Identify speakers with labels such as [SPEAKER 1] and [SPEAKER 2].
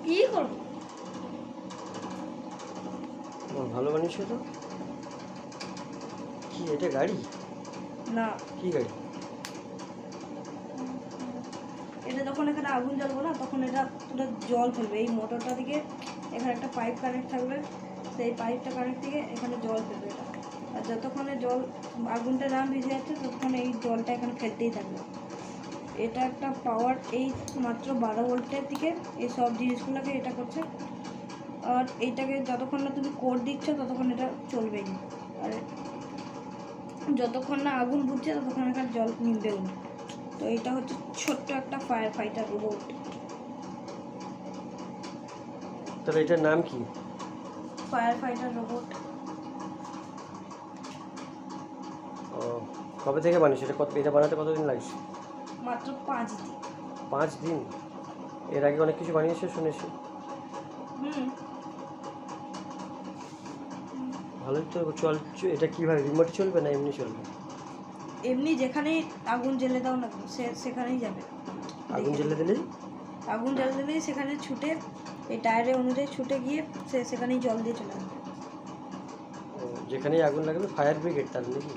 [SPEAKER 1] কি করব?
[SPEAKER 2] ভালো বানিয়েছো তো। কি এটা গাড়ি?
[SPEAKER 1] না,
[SPEAKER 2] কি গাড়ি?
[SPEAKER 1] এটা যখন এখানে আগুন জ্বালবো না তখন এটা পুরো জল ফেলবে। এই মোটরটা থেকে এখানে একটা পাইপ কানেক্ট থাকবে, সেই পাইপটা কানেক্ট থেকে এখানে জল ফেলবে এটা। আর যতক্ষণে জল আগুনটা না ভিজে যাচ্ছে ততক্ষণে এই জলটা এখানে ফেলতেই থাকবে। এটা একটা পাওয়ার, এই মাত্র 12 ভোল্টের দিকে এই সব জিনিসগুলোকে এটা করছে। আর এইটাকে যতক্ষণ না তুমি কোড দিচ্ছ ততক্ষণ এটা চলবেই না। আর যতক্ষণ না আগুন বুঝছে ততক্ষণ এখানে জল নিবেও না। তো এটা হচ্ছে ছোট্ট একটা ফায়ার ফাইটার রোবট।
[SPEAKER 2] তাহলে এটার নাম কি?
[SPEAKER 1] Fire fighter robot.
[SPEAKER 2] ও, কবে থেকে বানিয়েছো এটা? এটা বানাতে কতদিন লাগছে?
[SPEAKER 1] মাত্র 5 দিন।
[SPEAKER 2] 5 দিন? এর আগে অনেক কিছু বানিয়েছো শুনেছি। ভালোই তো এটা কীভাবে রিমোট চলবে না এমনি চলবে?
[SPEAKER 1] এমনি যেখানেই আগুন জ্বেলে দাও না সেখানেই যাবে।
[SPEAKER 2] আগুন জ্বেলে দিলেই?
[SPEAKER 1] আগুন জ্বেলে দিলেই সেখানে ছুটে এই টায়ারে অনুযায়ী ছুটে গিয়ে সেখানেই জল দিয়ে চলে আসবে।
[SPEAKER 2] যেখানেই আগুন লাগবে ফায়ার ব্রিগেড তাহলে নাকি?